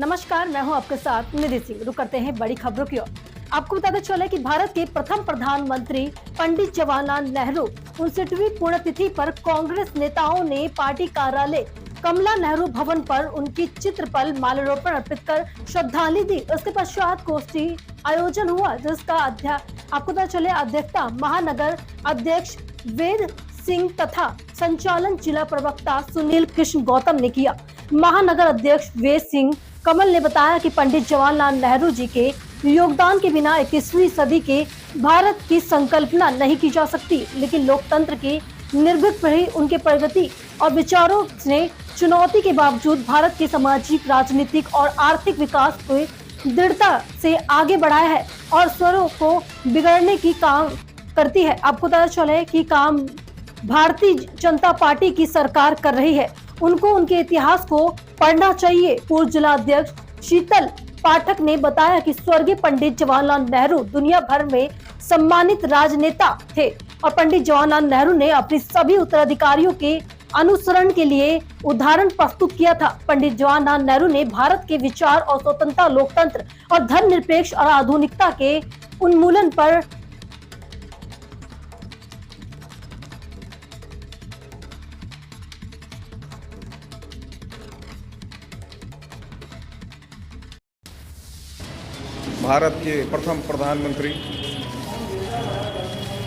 नमस्कार, मैं हूं आपके साथ निधि सिंह। रुक करते हैं बड़ी खबरों की ओर। आपको बताते चले कि भारत के प्रथम प्रधानमंत्री पंडित जवाहरलाल नेहरू 59वीं पुण्यतिथि पर कांग्रेस नेताओं ने पार्टी कार्यालय कमला नेहरू भवन पर उनकी चित्र पर माल्यार्पण अर्पित कर श्रद्धांजलि दी। उसके पश्चात गोष्ठी आयोजन हुआ, जिसका आपको पता चले अध्यक्षता महानगर अध्यक्ष वेद सिंह तथा संचालन जिला प्रवक्ता सुनील कृष्ण गौतम ने किया। महानगर अध्यक्ष वेद सिंह कमल ने बताया कि पंडित जवाहरलाल नेहरू जी के योगदान के बिना 21वीं सदी के भारत की संकल्पना नहीं की जा सकती, लेकिन लोकतंत्र की निर्भीक रही उनके प्रगति और विचारों ने चुनौती के बावजूद भारत के सामाजिक, राजनीतिक और आर्थिक विकास को दृढ़ता से आगे बढ़ाया है और स्वरों को बिगड़ने की काम करती है। आपको पता चले कि काम भारतीय जनता पार्टी की सरकार कर रही है। उनको उनके इतिहास को पढ़ना चाहिए। पूर्व जिला अध्यक्ष शीतल पाठक ने बताया कि स्वर्गीय पंडित जवाहरलाल नेहरू दुनिया भर में सम्मानित राजनेता थे और पंडित जवाहरलाल नेहरू ने अपने सभी उत्तराधिकारियों के अनुसरण के लिए उदाहरण प्रस्तुत किया था। पंडित जवाहरलाल नेहरू ने भारत के विचार और स्वतंत्रता, लोकतंत्र और धर्मनिरपेक्ष और आधुनिकता के उन्मूलन पर भारत के प्रथम प्रधानमंत्री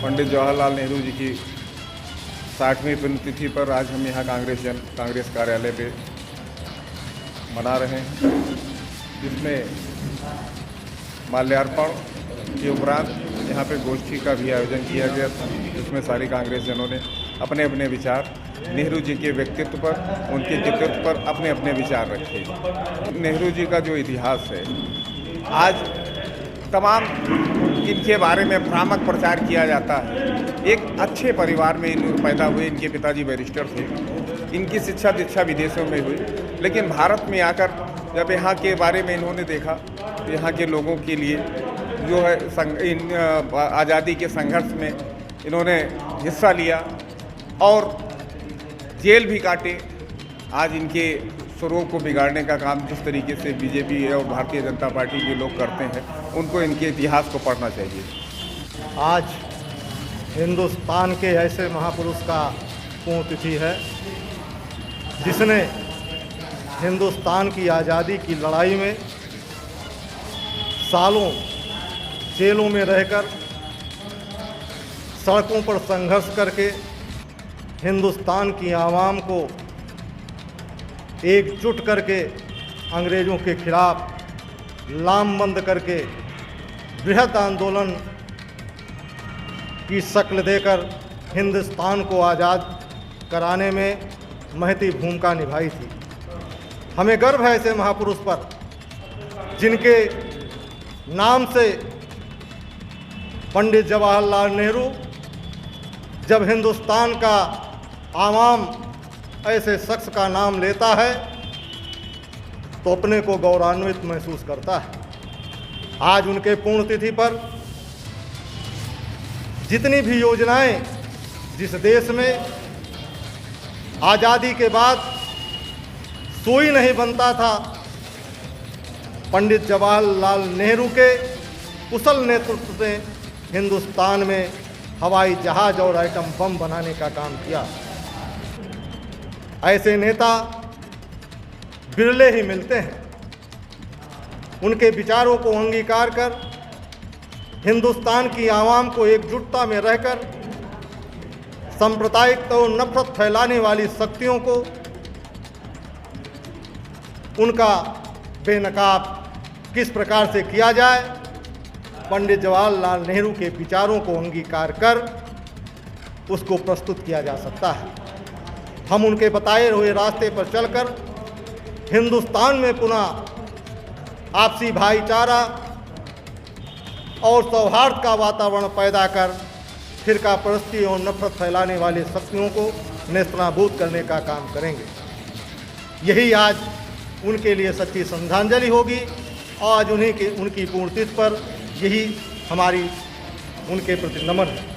पंडित जवाहरलाल नेहरू जी की 60वीं पुण्यतिथि पर आज हम यहाँ कांग्रेस कार्यालय पे मना रहे हैं, जिसमें माल्यार्पण के उपरांत यहाँ पे गोष्ठी का भी आयोजन किया गया था, जिसमें सारी कांग्रेसजनों ने अपने अपने विचार नेहरू जी के व्यक्तित्व पर, उनके कृतित्व पर अपने अपने विचार रखे। नेहरू जी का जो इतिहास है, आज तमाम इनके बारे में भ्रामक प्रचार किया जाता है। एक अच्छे परिवार में इन पैदा हुए, इनके पिताजी बैरिस्टर थे, इनकी शिक्षा दीक्षा विदेशों में हुई, लेकिन भारत में आकर जब यहाँ के बारे में इन्होंने देखा तो यहाँ के लोगों के लिए जो है आज़ादी के संघर्ष में इन्होंने हिस्सा लिया और जेल भी काटे। आज इनके स्वरों को बिगाड़ने का काम जिस तरीके से बीजेपी और भारतीय जनता पार्टी के लोग करते हैं, उनको इनके इतिहास को पढ़ना चाहिए। आज हिंदुस्तान के ऐसे महापुरुष का पुण्यतिथि है जिसने हिंदुस्तान की आज़ादी की लड़ाई में सालों जेलों में रहकर, सड़कों पर संघर्ष करके हिंदुस्तान की आवाम को एकजुट करके अंग्रेज़ों के खिलाफ लामबंद करके बृहद आंदोलन की शक्ल देकर हिंदुस्तान को आज़ाद कराने में महती भूमिका निभाई थी। हमें गर्व है ऐसे महापुरुष पर, जिनके नाम से पंडित जवाहरलाल नेहरू जब हिंदुस्तान का आवाम ऐसे शख्स का नाम लेता है तो अपने को गौरवान्वित महसूस करता है। आज उनके पुण्यतिथि पर जितनी भी योजनाएं जिस देश में आज़ादी के बाद सुई नहीं बनता था, पंडित जवाहरलाल नेहरू के कुशल नेतृत्व से हिंदुस्तान में हवाई जहाज और आइटम बम बनाने का काम किया। ऐसे नेता बिरले ही मिलते हैं। उनके विचारों को अंगीकार कर हिंदुस्तान की आवाम को एकजुटता में रहकर सांप्रदायिकता और नफरत फैलाने वाली शक्तियों को उनका बेनकाब किस प्रकार से किया जाए, पंडित जवाहरलाल नेहरू के विचारों को अंगीकार कर उसको प्रस्तुत किया जा सकता है। हम उनके बताए हुए रास्ते पर चलकर हिंदुस्तान में पुनः आपसी भाईचारा और सौहार्द का वातावरण पैदा कर फिरका परस्ती और नफरत फैलाने वाली शक्तियों को नेस्तनाबूद करने का काम करेंगे। यही आज उनके लिए सच्ची श्रद्धांजलि होगी और आज उनकी पुण्यतिथि पर यही हमारी उनके प्रति नमन है।